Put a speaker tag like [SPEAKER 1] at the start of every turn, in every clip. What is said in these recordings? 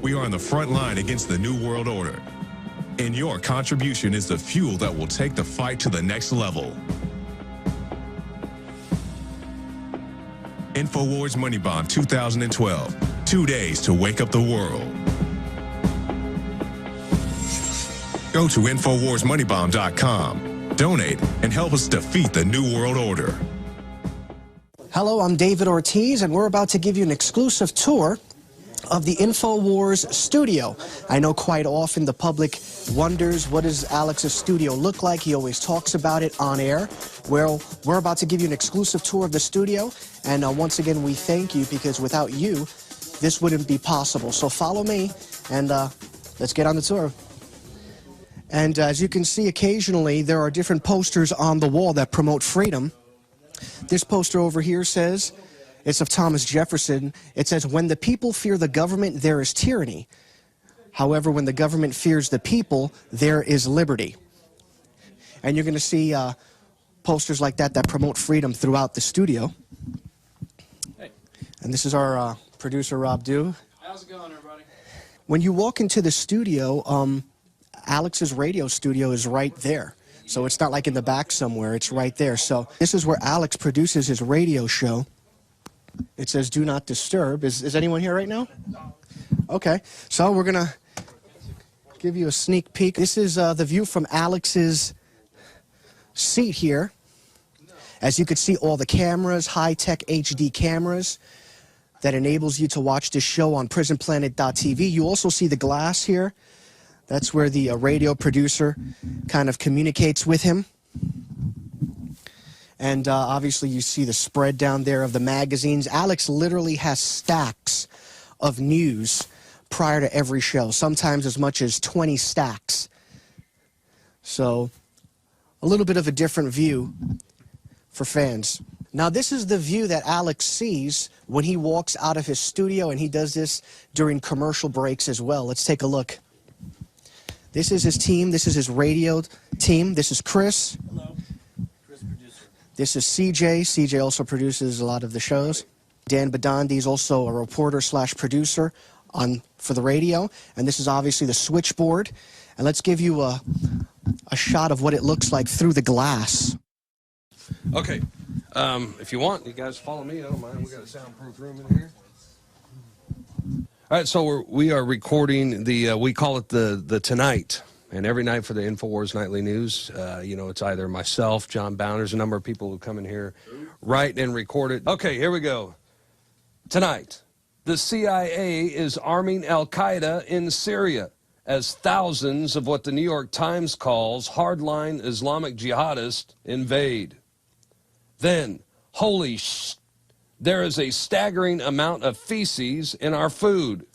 [SPEAKER 1] We are on the front line against the New World Order. And your contribution is the fuel that will take the fight to the next level. INFOWARS Money Bomb 2012. 2 days to wake up the world. Go to InfoWarsMoneyBomb.com. Donate and help us defeat the New World Order.
[SPEAKER 2] Hello, I'm David Ortiz, and we're about to give you an exclusive tour of the INFOWARS studio. I know quite often the public wonders, what does Alex's studio look like? He always talks about it on air. Well, we're about to give you an exclusive tour of the studio, and once again, we thank you, because without you, this wouldn't be possible. So follow me, and let's get on the tour. And as you can see, occasionally there are different posters on the wall that promote freedom. This poster over here says, it's of Thomas Jefferson. It says, when the people fear the government, there is tyranny. However, when the government fears the people, there is liberty. And you're going to see posters like that that promote freedom throughout the studio. Hey. And this is our producer, Rob Dew.
[SPEAKER 3] How's it going, everybody?
[SPEAKER 2] When you walk into the studio, Alex's radio studio is right there. So it's not like in the back somewhere, it's right there. So this is where Alex produces his radio show. It says, do not disturb. Is anyone here right now? Okay, so we're going to give you a sneak peek. This is the view from Alex's seat here. As you can see, all the cameras, high-tech HD cameras that enables you to watch this show on prisonplanet.tv. You also see the glass here. That's where the radio producer kind of communicates with him. And obviously you see the spread down there of the magazines. Alex literally has stacks of news prior to every show, sometimes as much as 20 stacks. So a little bit of a different view for fans. Now this is the view that Alex sees when he walks out of his studio, and he does this during commercial breaks as well. Let's take a look. This is his team. This is his radio team. This is Chris.
[SPEAKER 3] Hello. Chris, producer.
[SPEAKER 2] This is CJ. CJ also produces a lot of the shows. Dan Badandi is also a reporter/producer for the radio. And this is obviously the switchboard. And let's give you a shot of what it looks like through the glass.
[SPEAKER 4] Okay. If you want, you guys follow me. I don't mind. We got a soundproof room in here. All right, so we are recording we call it the Tonight, and every night for the INFOWARS Nightly News, you know, it's either myself, John Bounders, a number of people who come in here, write and record it. Okay, here we go. Tonight, the CIA is arming Al-Qaeda in Syria as thousands of what the New York Times calls hardline Islamic jihadists invade. Then, holy sh**, there is a staggering amount of feces in our food.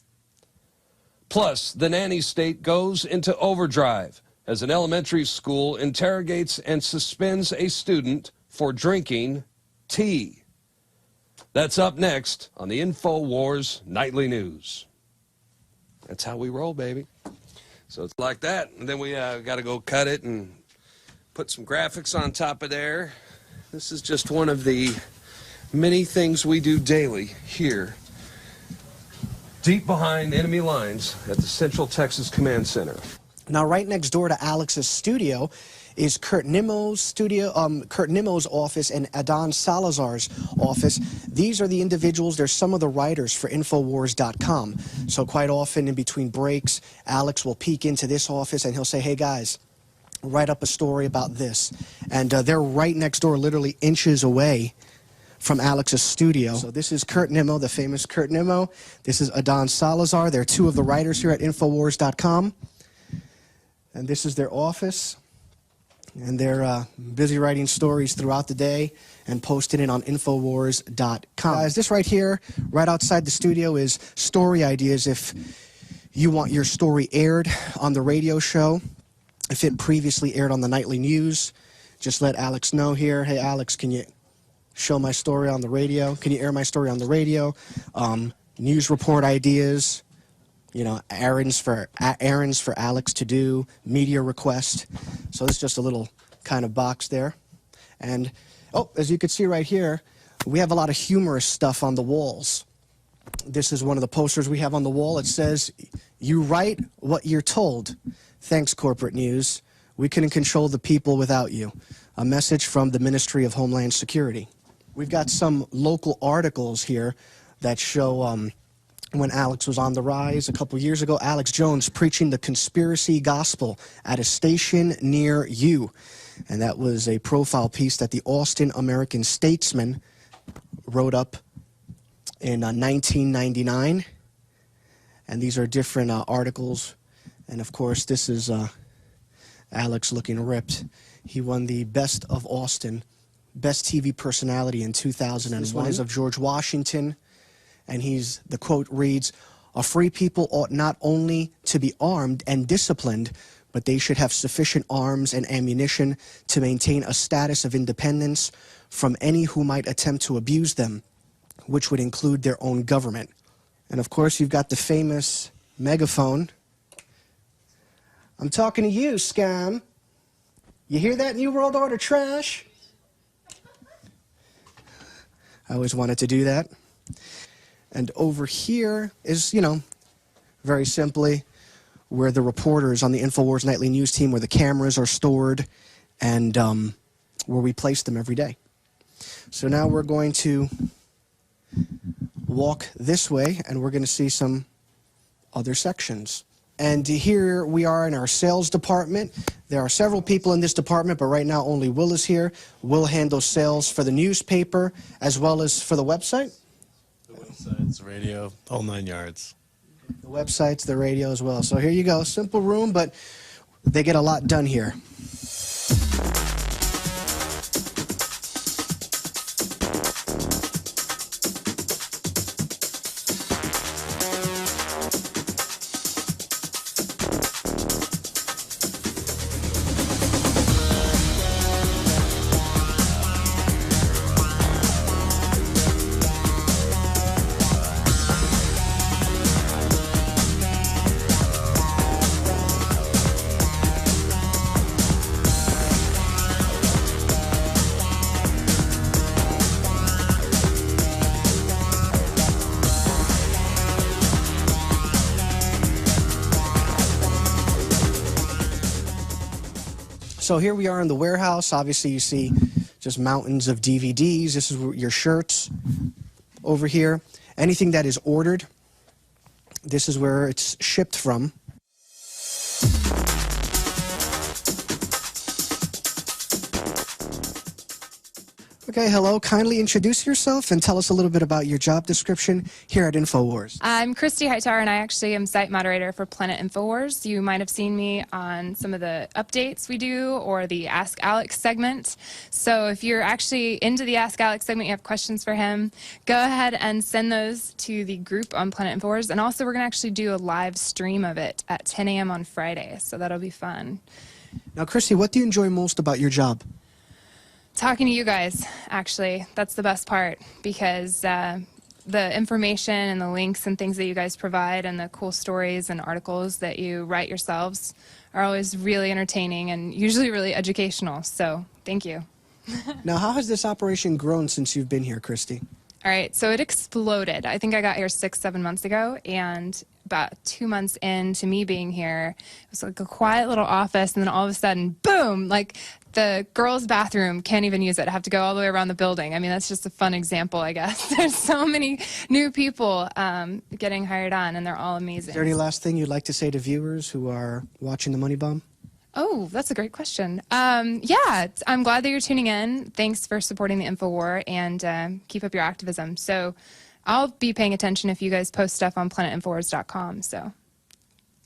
[SPEAKER 4] Plus, the nanny state goes into overdrive as an elementary school interrogates and suspends a student for drinking tea. That's up next on the INFOWARS Nightly News. That's how we roll, baby. So it's like that, and then we got to go cut it and put some graphics on top of there. This is just one of the many things we do daily here, deep behind enemy lines at the Central Texas Command Center.
[SPEAKER 2] Now, right next door to Alex's studio is Kurt Nimmo's studio, Kurt Nimmo's office, and Adon Salazar's office. These are the individuals. They're some of the writers for Infowars.com. So quite often in between breaks, Alex will peek into this office and he'll say, "Hey guys, write up a story about this." And they're right next door, literally inches away from Alex's studio. So this is Kurt Nimmo, the famous Kurt Nimmo. This is Adon Salazar. They're two of the writers here at Infowars.com. And this is their office. And they're busy writing stories throughout the day and posting it on Infowars.com. Guys, this right here, right outside the studio, is story ideas. If you want your story aired on the radio show, if it previously aired on the nightly news, just let Alex know here. Hey, Alex, can you show my story on the radio? Can you air my story on the radio? News report ideas, you know, errands for Alex to do, media request. So it's just a little kind of box there. And, oh, as you can see right here, we have a lot of humorous stuff on the walls. This is one of the posters we have on the wall. It says, "You write what you're told. Thanks, corporate news. We couldn't control the people without you." A message from the Ministry of Homeland Security. We've got some local articles here that show when Alex was on the rise a couple years ago. Alex Jones preaching the conspiracy gospel at a station near you. And that was a profile piece that the Austin American Statesman wrote up in 1999. And these are different articles. And of course, this is Alex looking ripped. He won the Best of Austin, Best TV Personality in 2001. This one is of George Washington. And the quote reads, "A free people ought not only to be armed and disciplined, but they should have sufficient arms and ammunition to maintain a status of independence from any who might attempt to abuse them, which would include their own government." And of course, you've got the famous megaphone. "I'm talking to you, scam. You hear that, New World Order trash?" I always wanted to do that. And over here is, very simply, where the reporters on the INFOWARS Nightly News team, where the cameras are stored, and where we place them every day. So now we're going to walk this way, and we're going to see some other sections. And here we are in our sales department. There are several people in this department, but right now only Will is here. Will handles sales for the newspaper as well as for the website.
[SPEAKER 5] The websites, radio, all 9 yards.
[SPEAKER 2] The websites, the radio as well. So here you go. Simple room, but they get a lot done here. So here we are in the warehouse. Obviously, you see just mountains of DVDs. This is your shirts over here. Anything that is ordered, this is where it's shipped from. Okay, hello. Kindly introduce yourself and tell us a little bit about your job description here at INFOWARS.
[SPEAKER 6] I'm Christy Hightower, and I actually am site moderator for Planet INFOWARS. You might have seen me on some of the updates we do or the Ask Alex segment. So if you're actually into the Ask Alex segment, you have questions for him, go ahead and send those to the group on Planet INFOWARS. And also, we're going to actually do a live stream of it at 10 a.m. on Friday, so that'll be fun.
[SPEAKER 2] Now, Christy, what do you enjoy most about your job?
[SPEAKER 6] Talking to you guys, actually. That's the best part, because the information and the links and things that you guys provide and the cool stories and articles that you write yourselves are always really entertaining and usually really educational. So thank you.
[SPEAKER 2] Now, how has this operation grown since you've been here, Christy?
[SPEAKER 6] All right, so it exploded. I think I got here 6-7 months ago, and about 2 months into me being here, it was like a quiet little office, and then all of a sudden, boom, like the girls' bathroom, can't even use it. I have to go all the way around the building. I mean, that's just a fun example, I guess. There's so many new people getting hired on, and they're all amazing.
[SPEAKER 2] Is there any last thing you'd like to say to viewers who are watching The Money Bomb?
[SPEAKER 6] Oh, that's a great question. Yeah, I'm glad that you're tuning in. Thanks for supporting the InfoWar, and keep up your activism. So I'll be paying attention if you guys post stuff on planetinfowars.com. So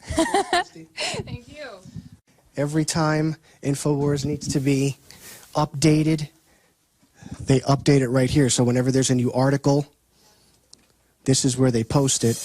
[SPEAKER 6] thank you.
[SPEAKER 2] Every time InfoWars needs to be updated, they update it right here. So whenever there's a new article, this is where they post it.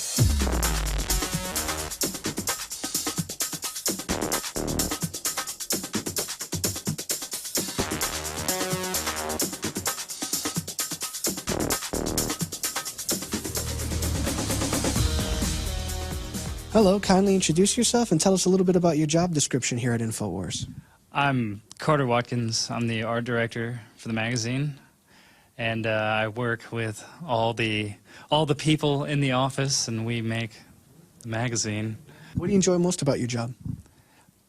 [SPEAKER 2] Hello, kindly introduce yourself and tell us a little bit about your job description here at InfoWars.
[SPEAKER 7] I'm Carter Watkins. I'm the art director for the magazine, and I work with all the people in the office, and we make the magazine.
[SPEAKER 2] What do you enjoy most about your job?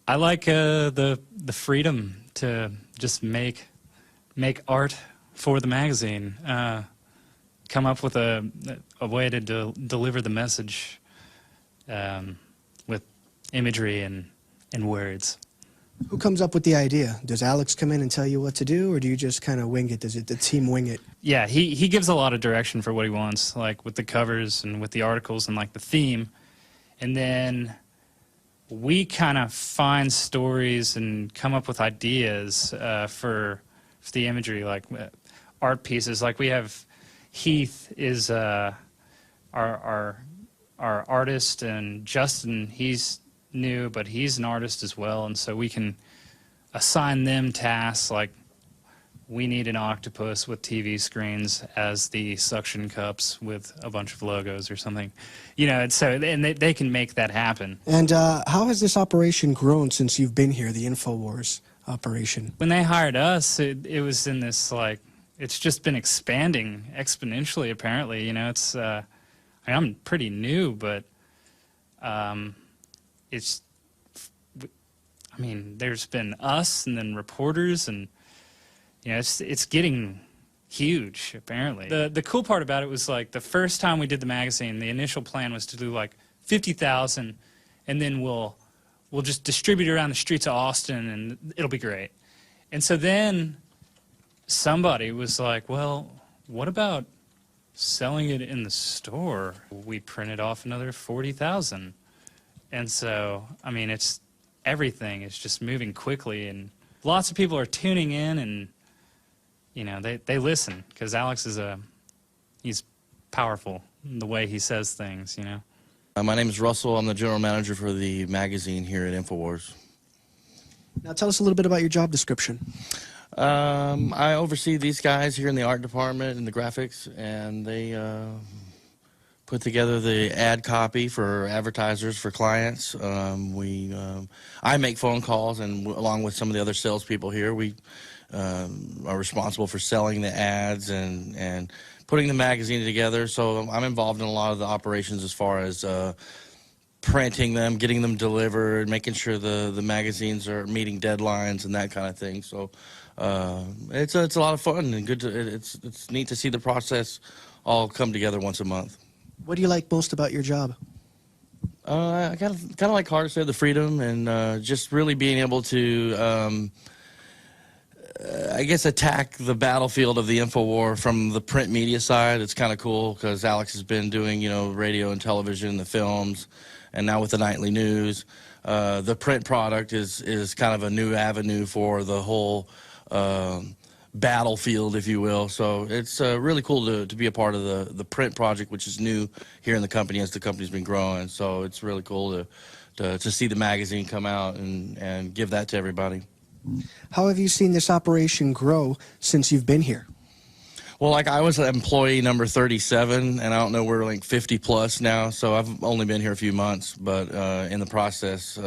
[SPEAKER 7] I like the freedom to just make art for the magazine. Come up with a way to deliver the message with imagery and words.
[SPEAKER 2] Who comes up with the idea? Does Alex come in and tell you what to do, or do you just kind of wing it? Does the team wing it?
[SPEAKER 7] Yeah, he gives a lot of direction for what he wants, like with the covers and with the articles and like the theme. And then we kind of find stories and come up with ideas for the imagery, like art pieces. Like we have Heath is our artist, and Justin, he's new, but he's an artist as well, and so we can assign them tasks like we need an octopus with TV screens as the suction cups with a bunch of logos or something, you know. And so they can make that happen.
[SPEAKER 2] And how has this operation grown since you've been here, the INFOWARS operation?
[SPEAKER 7] When they hired us, it was in this, like, it's just been expanding exponentially, apparently. You know, it's I'm pretty new, but it's, I mean, there's been us and then reporters, and you know, it's getting huge, apparently. The cool part about it was, like, the first time we did the magazine, the initial plan was to do like 50,000, and then we'll just distribute it around the streets of Austin, and it'll be great. And so then somebody was like, well, what about selling it in the store? We printed off another 40,000. And so, I mean, everything is just moving quickly, and lots of people are tuning in, and, you know, they listen, because Alex he's powerful in the way he says things, you know.
[SPEAKER 8] My name is Russell. I'm the general manager for the magazine here at INFOWARS.
[SPEAKER 2] Now tell us a little bit about your job description.
[SPEAKER 8] I oversee these guys here in the art department and the graphics, and they put together the ad copy for advertisers, for clients. I make phone calls, and along with some of the other salespeople here, we are responsible for selling the ads and putting the magazine together. So I'm involved in a lot of the operations as far as printing them, getting them delivered, making sure the magazines are meeting deadlines and that kind of thing. So it's a lot of fun and good. It's neat to see the process all come together once a month.
[SPEAKER 2] What do you like most about your job?
[SPEAKER 8] I kind of like Carter said, the freedom, and just really being able to, I guess, attack the battlefield of the InfoWar from the print media side. It's kind of cool because Alex has been doing, you know, radio and television, the films, and now with the nightly news. The print product is kind of a new avenue for the whole battlefield, if you will. So it's really cool to be a part of the print project, which is new here in the company as the company's been growing. So it's really cool to see the magazine come out and give that to everybody.
[SPEAKER 2] How have you seen this operation grow since you've been here?
[SPEAKER 8] Well, like, I was employee number 37, and I don't know, we're like 50 plus now, so I've only been here a few months, but in the process,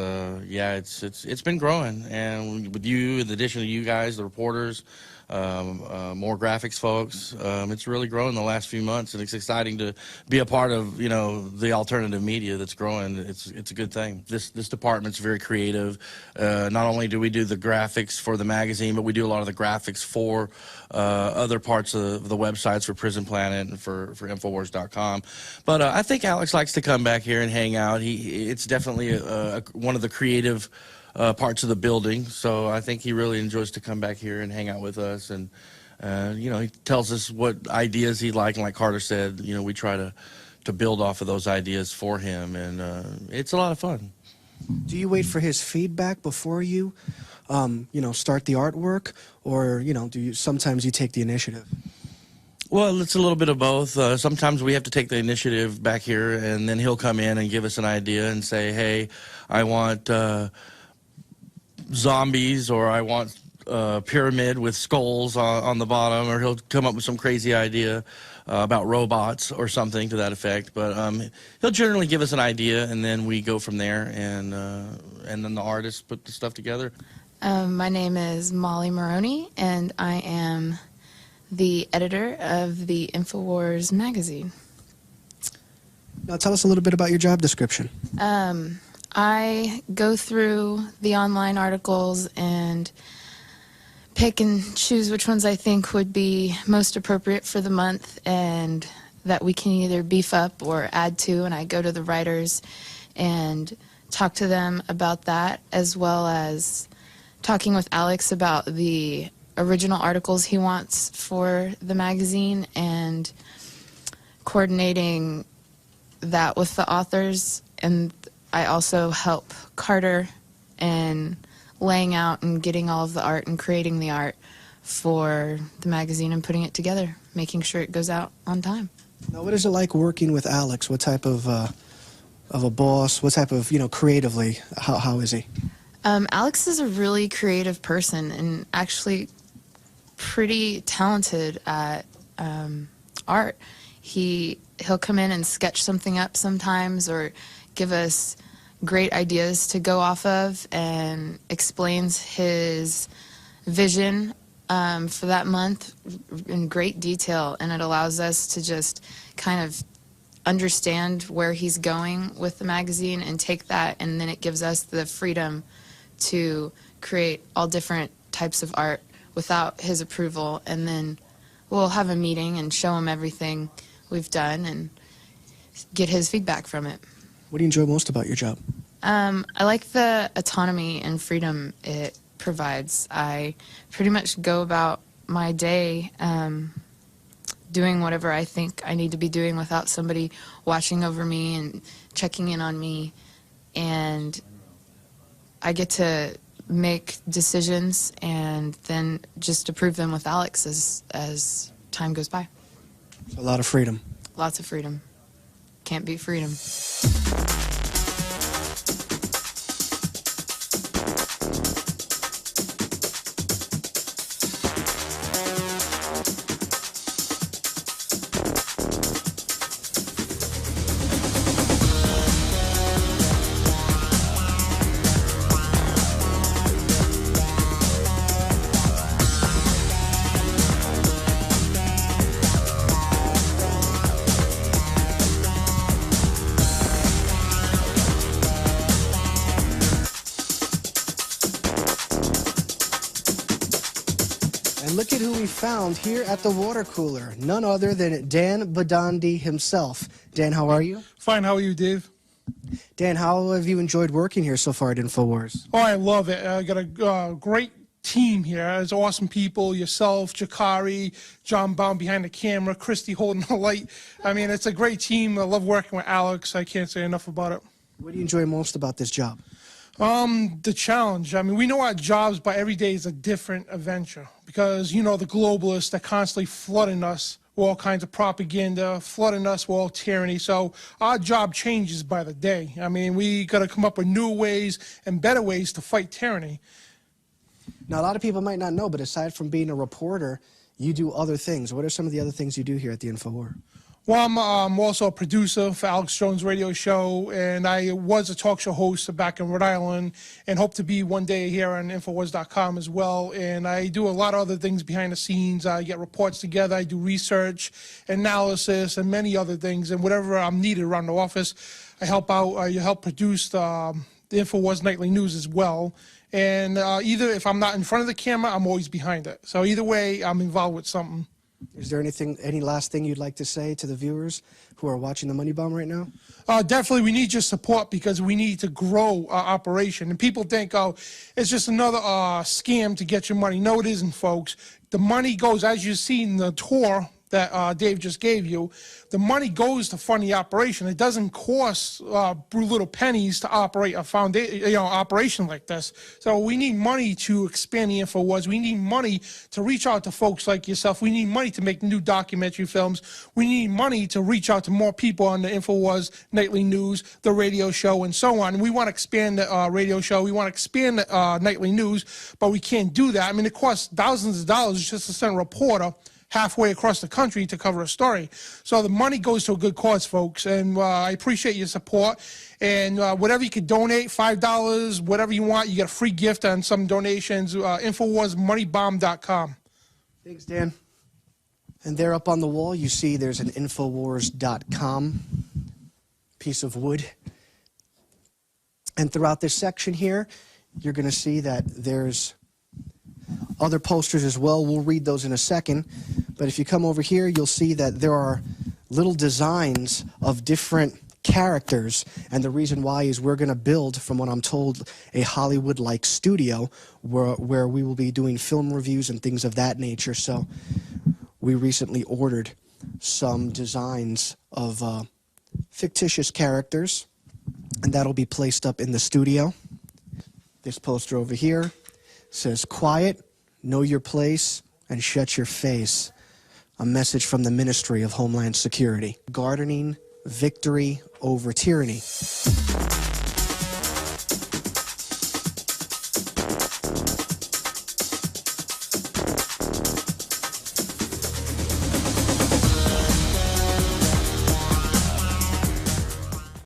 [SPEAKER 8] yeah, it's been growing. And with you, in addition to you guys, the reporters, more graphics folks, it's really grown in the last few months, and it's exciting to be a part of, you know, the alternative media that's growing. It's a good thing. This department's very creative. Not only do we do the graphics for the magazine, but we do a lot of the graphics for other parts of the websites, for Prison Planet and for Infowars.com. But I think Alex likes to come back here and hang out. It's definitely one of the creative parts of the building, so I think he really enjoys to come back here and hang out with us, and you know, he tells us what ideas he'd like, and like Carter said, you know, we try to build off of those ideas for him, and it's a lot of fun.
[SPEAKER 2] Do you wait for his feedback before you, you know, start the artwork, or, you know, sometimes you take the initiative?
[SPEAKER 8] Well, it's a little bit of both. Sometimes we have to take the initiative back here, and then he'll come in and give us an idea and say, hey, I want zombies, or I want a pyramid with skulls on the bottom, or he'll come up with some crazy idea about robots or something to that effect. But he'll generally give us an idea, and then we go from there, and then the artists put the stuff together.
[SPEAKER 9] My name is Molly Maroney, and I am the editor of the INFOWARS magazine.
[SPEAKER 2] Now tell us a little bit about your job description.
[SPEAKER 9] I go through the online articles and pick and choose which ones I think would be most appropriate for the month and that we can either beef up or add to, and I go to the writers and talk to them about that, as well as talking with Alex about the original articles he wants for the magazine and coordinating that with the authors. And I also help Carter in laying out and getting all of the art and creating the art for the magazine and putting it together, making sure it goes out on time.
[SPEAKER 2] Now, what is it like working with Alex? What type of a boss? What type of, creatively, how is he?
[SPEAKER 9] Alex is a really creative person and actually pretty talented at art. He'll come in and sketch something up sometimes or give us great ideas to go off of and explains his vision for that month in great detail, and it allows us to just kind of understand where he's going with the magazine and take that, and then it gives us the freedom to create all different types of art without his approval, and then we'll have a meeting and show him everything we've done and get his feedback from it.
[SPEAKER 2] What do you enjoy most about your job?
[SPEAKER 9] I like the autonomy and freedom it provides. I pretty much go about my day doing whatever I think I need to be doing without somebody watching over me and checking in on me, and I get to make decisions and then just approve them with Alex as time goes by.
[SPEAKER 2] A lot of freedom.
[SPEAKER 9] Lots of freedom. Can't beat freedom.
[SPEAKER 2] And look at who we found here at the water cooler. None other than Dan Badandi himself. Dan, how are you?
[SPEAKER 10] Fine, how are you, Dave?
[SPEAKER 2] Dan, how have you enjoyed working here so far at INFOWARS?
[SPEAKER 10] Oh, I love it. I got a great team here. There's awesome people, yourself, Jakari, John Baum behind the camera, Christy holding the light. I mean, it's a great team. I love working with Alex. I can't say enough about it.
[SPEAKER 2] What do you enjoy most about this job?
[SPEAKER 10] The challenge. I mean, we know our jobs, but every day is a different adventure because, the globalists are constantly flooding us with all kinds of propaganda, flooding us with all tyranny. So our job changes by the day. I mean, we got to come up with new ways and better ways to fight tyranny.
[SPEAKER 2] Now, a lot of people might not know, but aside from being a reporter, you do other things. What are some of the other things you do here at the INFOWARS?
[SPEAKER 10] Well, I'm also a producer for Alex Jones' radio show, and I was a talk show host back in Rhode Island and hope to be one day here on Infowars.com as well. And I do a lot of other things behind the scenes. I get reports together. I do research, analysis, and many other things. And whatever I'm needed around the office, I help out. I help produce the Infowars Nightly News as well. And either if I'm not in front of the camera, I'm always behind it. So either way, I'm involved with something.
[SPEAKER 2] Is there any last thing you'd like to say to the viewers who are watching the Money Bomb right now?
[SPEAKER 10] Definitely, we need your support because we need to grow our operation. And people think, oh, it's just another scam to get your money. No, it isn't, folks. The money goes, as you see in the tour that Dave just gave you, the money goes to fund the operation. It doesn't cost little pennies to operate a operation like this. So we need money to expand the INFOWARS. We need money to reach out to folks like yourself. We need money to make new documentary films. We need money to reach out to more people on the INFOWARS Nightly News, the radio show, and so on. And we want to expand the radio show. We want to expand the Nightly News, but we can't do that. I mean, it costs thousands of dollars just to send a reporter halfway across the country to cover a story. So the money goes to a good cause, folks, and I appreciate your support. And whatever you could donate, $5, whatever you want, you get a free gift on some donations, InfoWarsMoneyBomb.com.
[SPEAKER 2] Thanks, Dan. And there up on the wall, you see there's an INFOWARS.com piece of wood. And throughout this section here, you're going to see that there's other posters as well. We'll read those in a second. But if you come over here, you'll see that there are little designs of different characters. And the reason why is we're going to build, from what I'm told, a Hollywood-like studio where we will be doing film reviews and things of that nature. So we recently ordered some designs of fictitious characters, and that'll be placed up in the studio. This poster over here says, "Quiet, know your place, and shut your face." A message from the Ministry of Homeland Security. Gardening, victory over tyranny.